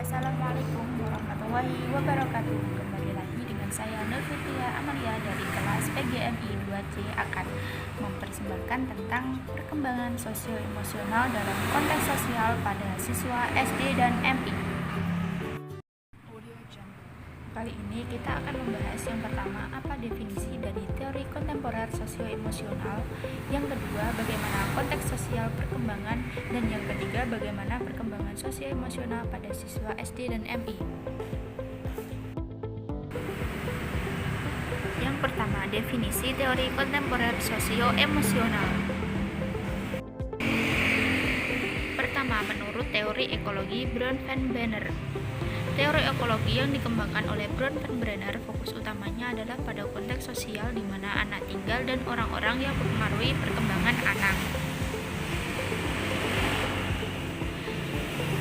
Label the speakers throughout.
Speaker 1: Assalamualaikum warahmatullahi wabarakatuh. Kembali lagi dengan saya Novia Amalia dari kelas PGMI 2C akan mempersembahkan tentang perkembangan sosio-emosional dalam konteks sosial pada siswa SD dan MI. Kali ini kita akan membahas yang pertama, apa definisi dari teori kontemporer sosio-emosional, yang kedua, bagaimana konteks sosial perkembangan, dan yang ketiga, bagaimana perkembangan sosio-emosional pada siswa SD dan MI. Yang pertama, definisi teori kontemporer sosio-emosional. Pertama, menurut teori ekologi Brown van Brenner. Teori ekologi yang dikembangkan oleh Brown van Brenner fokus utamanya adalah pada konteks sosial di mana anak tinggal dan orang-orang yang mempengaruhi perkembangan anak.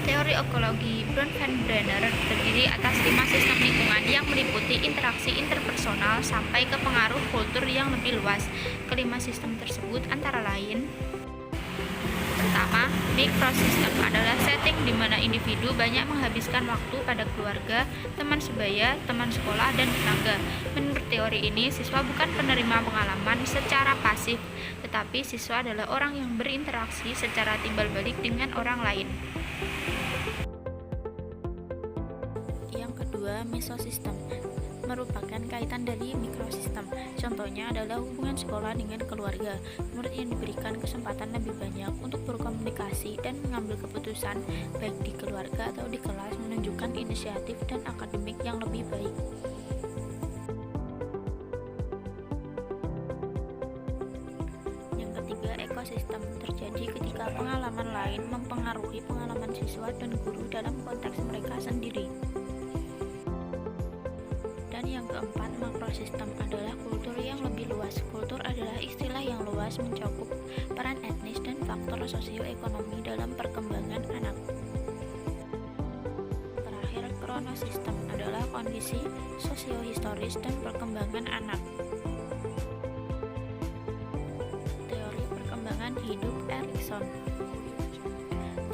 Speaker 1: Teori ekologi Brown van Brenner terdiri atas 5 sistem lingkungan yang meliputi interaksi interpersonal sampai ke pengaruh kultur yang lebih luas. Kelima sistem tersebut antara lain: pertama, mikrosistem adalah setting di mana individu banyak menghabiskan waktu pada keluarga, teman sebaya, teman sekolah, dan tetangga. Menurut teori ini, siswa bukan penerima pengalaman secara pasif, tetapi siswa adalah orang yang berinteraksi secara timbal balik dengan orang lain. Yang kedua, mesosistem merupakan kaitan dari mikrosistem. Contohnya adalah hubungan sekolah dengan keluarga. Murid yang diberikan kesempatan lebih banyak untuk berkomunikasi dan mengambil keputusan baik di keluarga atau di kelas, menunjukkan inisiatif dan akademik yang lebih baik. Yang ketiga, ekosistem terjadi ketika pengalaman lain mempengaruhi pengalaman siswa dan guru dalam konteks mereka sendiri. Dan yang keempat, makrosistem adalah kultur yang lebih luas. Kultur adalah istilah yang luas mencakup peran etnis dan faktor sosioekonomi dalam perkembangan anak. Terakhir, kronosistem adalah kondisi sosiohistoris dan perkembangan anak. Teori perkembangan hidup Erikson.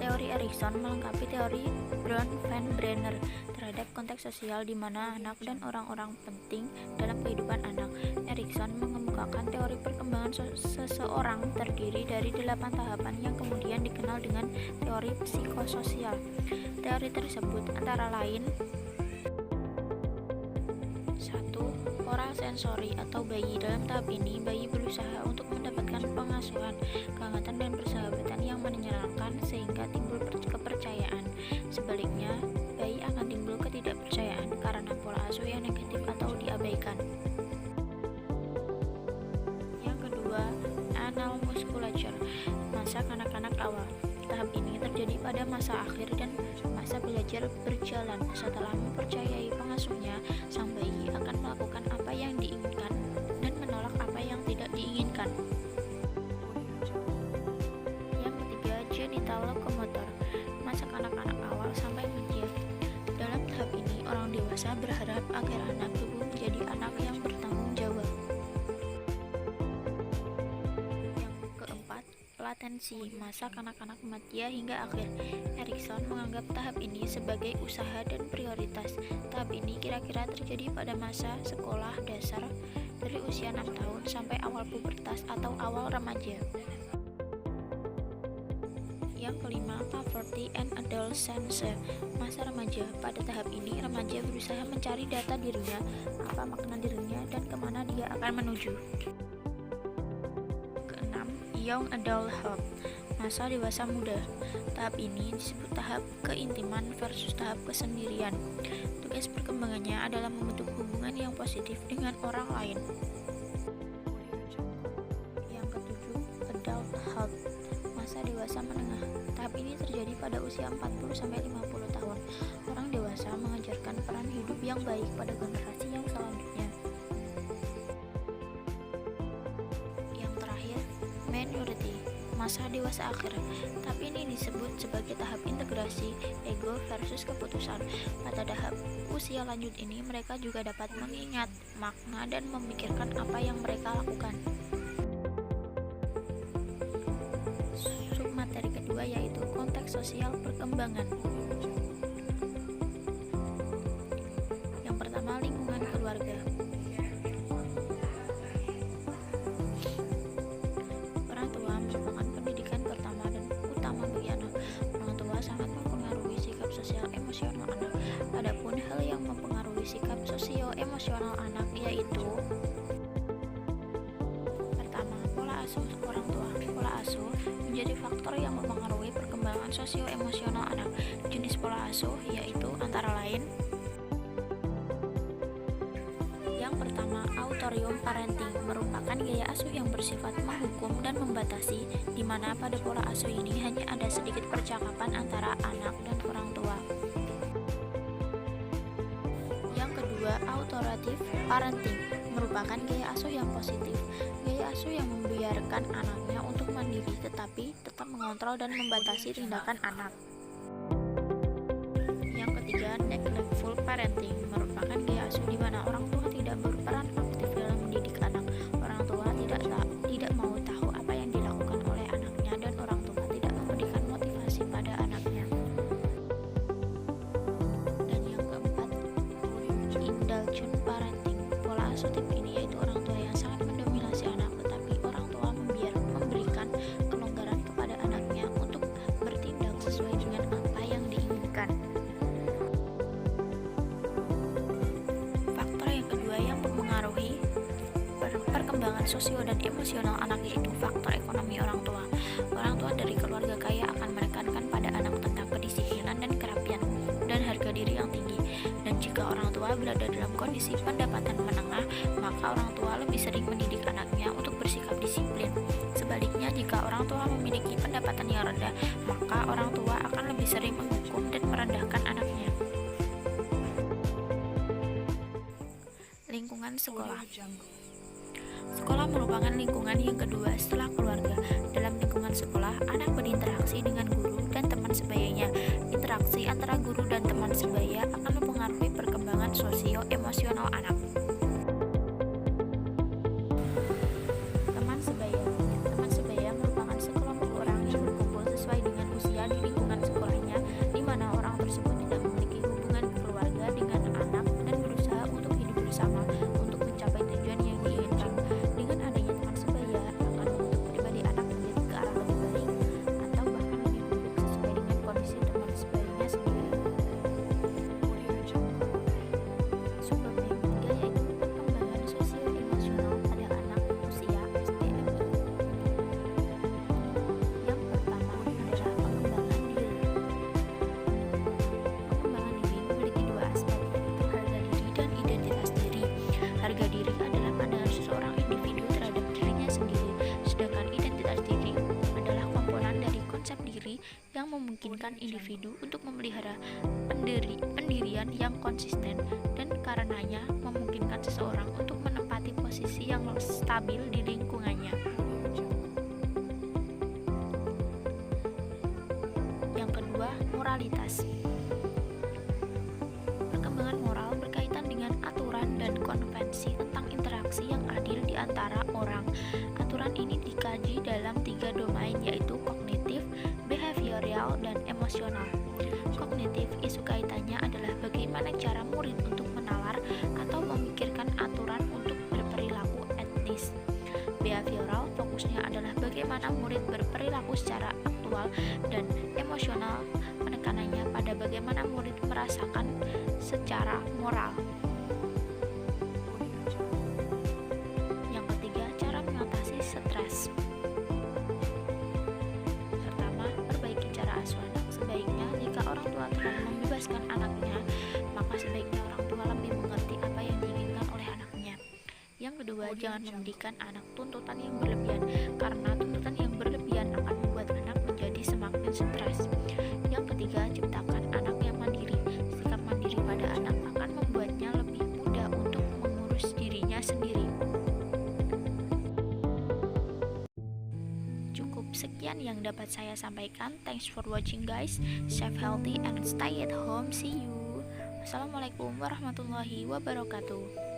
Speaker 1: Teori Erikson melengkapi teori Brown van Brenner terhadap konteks sosial di mana anak dan orang-orang penting dalam kehidupan anak. Erikson mengemukakan teori perkembangan seseorang terdiri dari 8 tahapan yang kemudian dikenal dengan teori psikososial. Teori tersebut antara lain: 1. Oral sensori atau bayi. Dalam tahap ini, bayi berusaha untuk mendapatkan pengasuhan, kehangatan, dan persahabatan yang menyenangkan sehingga timbul kepercayaan. Sebaliknya, bayi akan timbul ketidakpercayaan karena pola asuh yang negatif atau diabaikan. Yang kedua, anal musculature, masa kanak-kanak awal. Tahap ini terjadi pada masa akhir dan masa belajar berjalan. Setelah mempercayai pengasuhnya, sang bayi akan melakukan apa yang diinginkan dan menolak apa yang tidak diinginkan. Yang ketiga, genital locomotor, masa kanak-kanak awal sampai media. Dalam tahap ini, orang dewasa berharap agar anak tumbuh menjadi anak yang bertanggung jawab. Yang keempat, latensi, masa kanak-kanak madya hingga akhir. Erikson menganggap tahap ini sebagai usaha dan prioritas. Tahap ini kira-kira terjadi pada masa sekolah dasar dari usia 6 tahun sampai awal pubertas atau awal remaja. Yang kelima, puberty and adolescence, masa remaja. Pada tahap ini, remaja berusaha mencari data dirinya, apa makna dirinya, dan kemana dia akan menuju. Keenam, young adulthood, masa dewasa muda. Tahap ini disebut tahap keintiman versus tahap kesendirian. Tugas perkembangannya adalah membentuk hubungan yang positif dengan orang lain. Yang ketujuh, adulthood, masa dewasa menengah. Tahap ini terjadi pada usia 40-50 tahun. Orang dewasa mengajarkan peran hidup yang baik pada generasi yang selanjutnya. Yang terakhir, maturity, masa dewasa akhir. Tahap ini disebut sebagai tahap integrasi ego versus keputusan. Pada tahap usia lanjut ini, mereka juga dapat mengingat makna dan memikirkan apa yang mereka lakukan. Submateri kedua yaitu konteks sosial perkembangan. emosional anak. Adapun hal yang mempengaruhi sikap sosio-emosional anak yaitu pertama, pola asuh orang tua. Pola asuh menjadi faktor yang mempengaruhi perkembangan sosio-emosional anak. Jenis pola asuh yaitu antara lain yang pertama, authorium parenting merupakan gaya asuh yang bersifat menghukum dan membatasi, di mana pada pola asuh ini hanya ada sedikit percakapan antara anak dan orang tua. Yang kedua, authoritative parenting merupakan gaya asuh yang positif, gaya asuh yang membiarkan anaknya untuk mandiri tetapi tetap mengontrol dan membatasi tindakan anak. Yang ketiga, neglectful parenting merupakan gaya asuh di mana orang tua tidak berperan aktif dalam mendidik anak. Orang tua tidak mau tahu apa yang dilakukan oleh anaknya dan orang tua tidak memberikan motivasi pada anaknya. Dan yang keempat, indulgent parenting. Pola asuh tipe ini yaitu orang tua yang sangat mendominasi anak, tetapi orang tua memberikan kelonggaran kepada anaknya untuk bertindak sesuai dengan apa yang diinginkan. Faktor yang kedua yang mempengaruhi perkembangan sosio dan emosional anak yaitu faktor ekonomi orang tua. Orang tua dari keluarga kaya akan menekankan pada anak tentang kedisiplinan dan kerapian dan harga diri yang tinggi. Dan jika orang tua berada dalam kondisi pendapatan menengah, maka orang tua lebih sering mendidik anaknya untuk bersikap disiplin. Sebaliknya, jika orang tua memiliki pendapatan yang rendah, maka orang tua akan lebih sering menghukum dan merendahkan anaknya. Lingkungan sekolah. Sekolah merupakan lingkungan yang kedua setelah keluarga. Dalam lingkungan sekolah, anak berinteraksi dengan guru dan teman sebayanya. Interaksi antara guru dan teman sebaya akan mempengaruhi perkembangan sosio-emosional anak. Teman sebaya. Teman sebaya merupakan sekelompok orang yang berkumpul sesuai dengan usia di lingkungan sekolahnya, di mana orang tersebut tidak memiliki hubungan keluarga dengan anak dan berusaha untuk hidup bersama untuk mencapai tujuan yang diinginkan. Dengan adanya teman sebaya akan membentuk pribadi anak menjadi ke arah lebih baik atau bahkan lebih buruk sesuai dengan kondisi teman sebayanya sendiri. Sumber yang ketiga yaitu perkembangan sosio-emosional pada anak usia STM. Yang pertama adalah pengembangan diri. Pengembangan diri memiliki dua aspek, yaitu harga diri dan identitas diri. Harga diri adalah pandangan seseorang individu terhadap dirinya sendiri, sedangkan identitas diri adalah komponen dari konsep diri yang memungkinkan individu untuk memelihara pendirian yang konsisten dan karenanya memungkinkan seseorang untuk menempati posisi yang stabil di lingkungannya. Yang kedua, moralitas. Perkembangan moral berkaitan dengan aturan dan konvensi tentang interaksi yang adil di antara orang. Aturan ini dikaji dalam 3 domain yaitu kognitif, behavioral, dan emosional. Kognitif isu kaitannya adalah bagaimana cara murid untuk menalar atau memikirkan aturan untuk berperilaku etis. Behavioral fokusnya adalah bagaimana murid berperilaku secara aktual, dan emosional penekanannya pada bagaimana murid merasakan secara moral. Yang ketiga, cara mengatasi stres. Pertama, perbaiki cara asuh anak. Sebaiknya jika orang tua terlalu membebaskan anaknya, maka sebaiknya orang tua lebih mengerti apa yang diinginkan oleh anaknya. Yang kedua, jangan memberikan anak tuntutan yang berlebihan, karena tuntutan yang berlebihan akan membuat anak menjadi semakin stres. Yang ketiga, ciptakan anak yang mandiri. Sikap mandiri pada anak akan membuatnya lebih mudah untuk mengurus dirinya sendiri. Cukup sekian yang dapat saya sampaikan. Thanks for watching guys. Stay healthy and stay at home. See you. Wassalamualaikum warahmatullahi wabarakatuh.